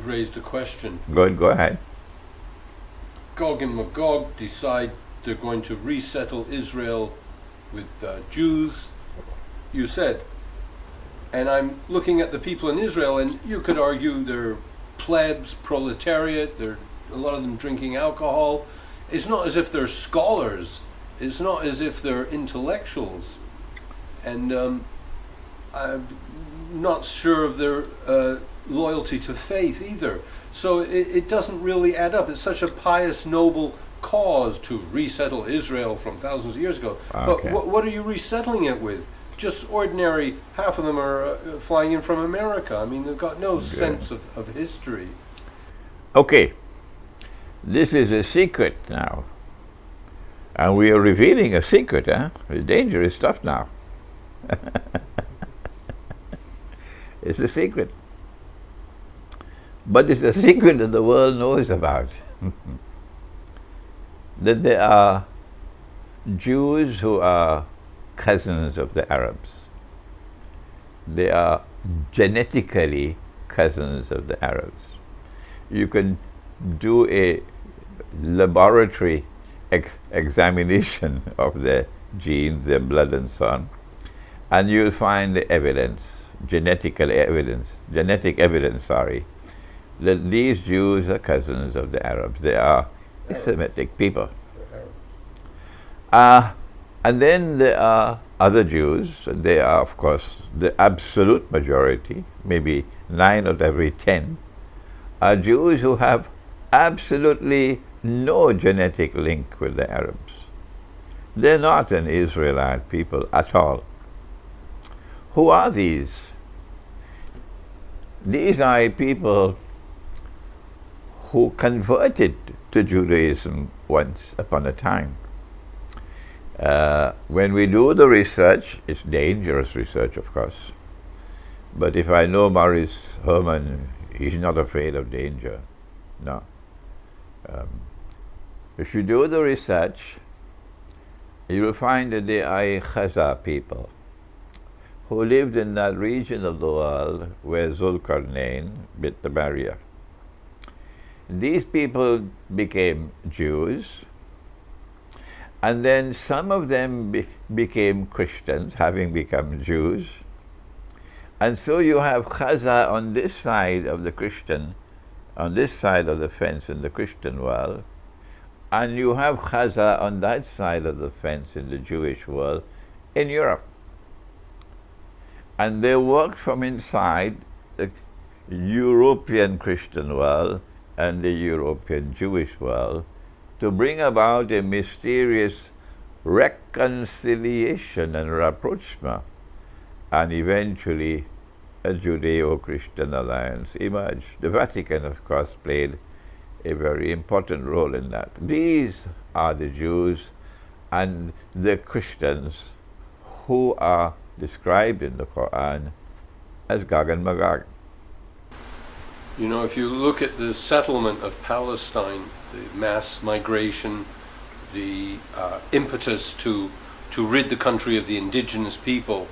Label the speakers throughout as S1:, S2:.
S1: raised a question.
S2: Good, go ahead.
S1: Gog and Magog decide they're going to resettle Israel with Jews, you said. And I'm looking at the people in Israel, and you could argue they're plebs, proletariat, they're a lot of them drinking alcohol. It's not as if they're scholars. It's not as if they're intellectuals. And I'm not sure of their loyalty to faith either. So it doesn't really add up. It's such a pious, noble cause to resettle Israel from thousands of years ago.
S2: Okay.
S1: But what are you resettling it with? Just ordinary, half of them are flying in from America. I mean, they've got no sense of history.
S2: Okay, this is a secret now. And we are revealing a secret, huh? It's dangerous stuff now. It's a secret. But it's a secret that the world knows about. That there are Jews who are cousins of the Arabs. They are genetically cousins of the Arabs. You can do a laboratory examination of their genes, their blood and so on, and you'll find the evidence, genetic evidence, that these Jews are cousins of the Arabs. They are Semitic people. And then there are other Jews, and they are, of course, the absolute majority, maybe 9 out of every 10, are Jews who have absolutely no genetic link with the Arabs. They're not an Israelite people at all. Who are these? These are people who converted to Judaism once upon a time. When we do the research, it's dangerous research, of course. But if I know Maurice Herman, he's not afraid of danger. No. If you do the research, you will find that they are Chazar people who lived in that region of the world where Zulkarnain built the barrier. These people became Jews, and then some of them became Christians, having become Jews. And so you have Chazar on this side of the Christian, on this side of the fence in the Christian world, and you have Chazar on that side of the fence in the Jewish world in Europe. And they worked from inside the European Christian world and the European Jewish world to bring about a mysterious reconciliation and rapprochement, and eventually a Judeo-Christian alliance emerged. The Vatican, of course, played a very important role in that. These are the Jews and the Christians who are described in the Quran as Gog and Magog.
S1: You know, if you look at the settlement of Palestine, the mass migration, the impetus to rid the country of the indigenous people,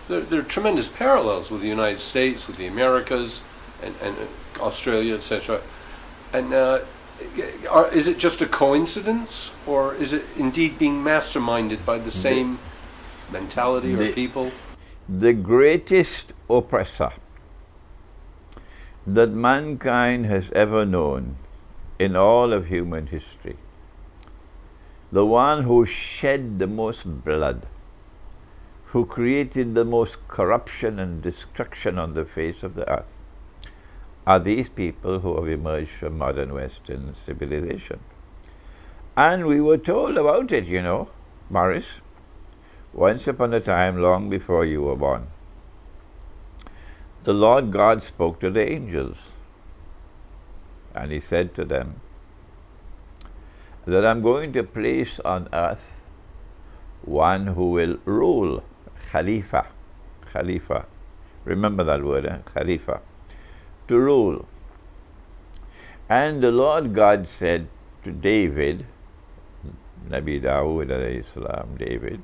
S1: there are tremendous parallels with the United States, with the Americas, and Australia, etc. And is it just a coincidence, or is it indeed being masterminded by the same mentality or people?
S2: The greatest oppressor that mankind has ever known in all of human history, the one who shed the most blood, who created the most corruption and destruction on the face of the earth, are these people who have emerged from modern Western civilization. And we were told about it, you know, Morris, once upon a time, long before you were born. The Lord God spoke to the angels, and he said to them that I'm going to place on earth one who will rule, Khalifa. Khalifa. Remember that word, Khalifa. To rule. And the Lord God said to David, Nabi Dawood alayhi salam, David,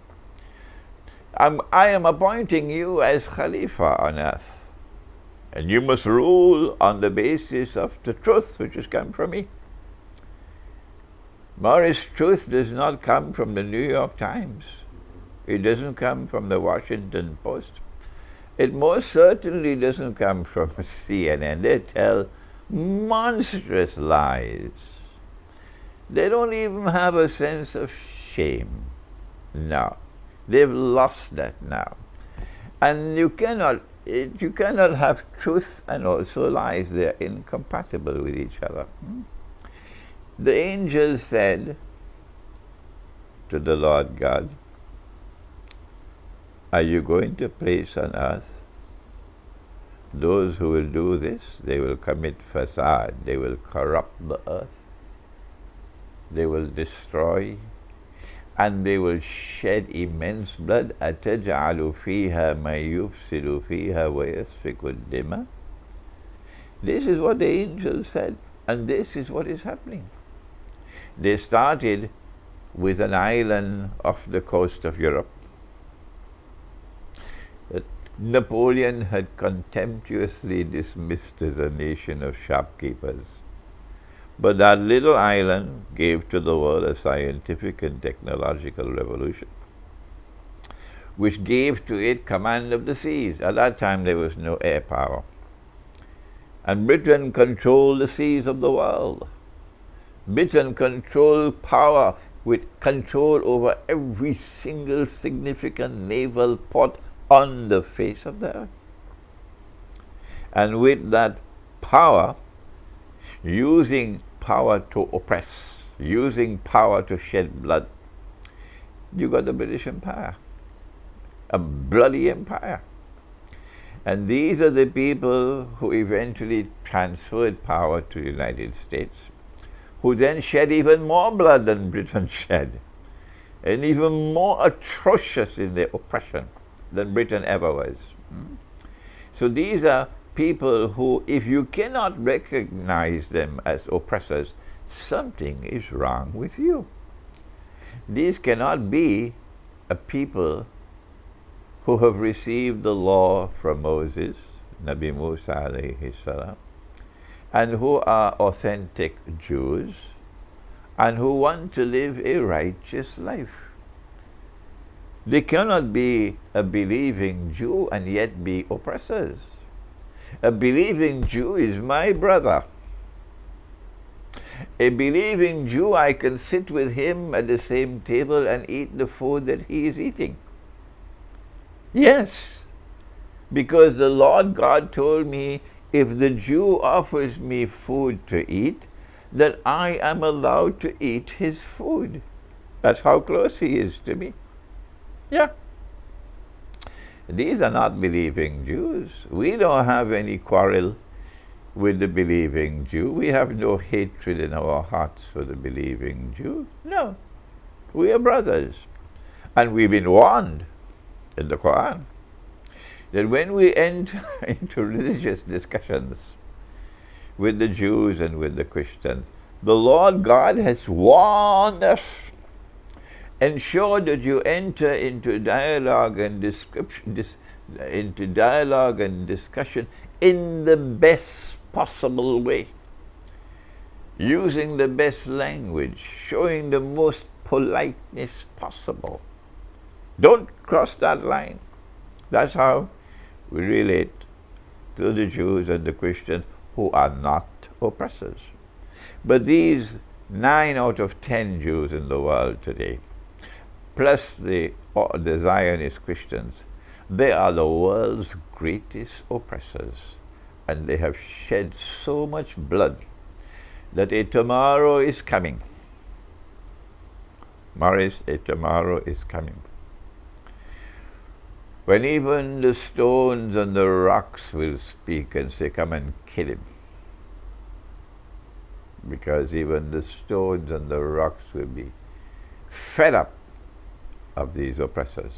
S2: I am appointing you as Khalifa on earth. And you must rule on the basis of the truth which has come from me. Morris, truth does not come from the New York Times. It doesn't come from the Washington Post. It most certainly doesn't come from CNN. They tell monstrous lies. They don't even have a sense of shame. No. They've lost that now. And you cannot have truth and also lies. They're incompatible with each other. The angel said to the Lord God, are you going to place on earth those who will do this? They will commit facade. They will corrupt the earth. They will destroy. And they will shed immense blood. أَتَجْعَلُ فِيهَا مَن يُفْسِدُ فِيهَا وَيَسْفِكُ الدِّمَاءَ. This is what the angel said. And this is what is happening. They started with an island off the coast of Europe that Napoleon had contemptuously dismissed as a nation of shopkeepers. But that little island gave to the world a scientific and technological revolution, which gave to it command of the seas. At that time there was no air power. And Britain controlled the seas of the world. Britain controlled power with control over every single significant naval port on the face of the earth. And with that power, using power to oppress, using power to shed blood, you got the British Empire, a bloody empire. And these are the people who eventually transferred power to the United States, who then shed even more blood than Britain shed, and even more atrocious in their oppression than Britain ever was. So these are people who, if you cannot recognize them as oppressors, something is wrong with you. These cannot be a people who have received the law from Moses, Nabi Musa alayhi salam, and who are authentic Jews, and who want to live a righteous life. They cannot be a believing Jew and yet be oppressors. A believing Jew is my brother. A believing Jew, I can sit with him at the same table and eat the food that he is eating. Yes, because the Lord God told me, if the Jew offers me food to eat, that I am allowed to eat his food. That's how close he is to me. Yeah. These are not believing Jews. We don't have any quarrel with the believing Jew. We have no hatred in our hearts for the believing Jew. No. We are brothers. And we've been warned in the Quran that when we enter into religious discussions with the Jews and with the Christians, the Lord God has warned us. Ensure that you enter into dialogue and discussion in the best possible way, using the best language, showing the most politeness possible. Don't cross that line. That's how we relate to the Jews and the Christians who are not oppressors. But these 9 out of 10 Jews in the world today, plus the Zionist Christians, they are the world's greatest oppressors. And they have shed so much blood that a tomorrow is coming. Morris, a tomorrow is coming, when even the stones and the rocks will speak and say, come and kill him. Because even the stones and the rocks will be fed up of these oppressors.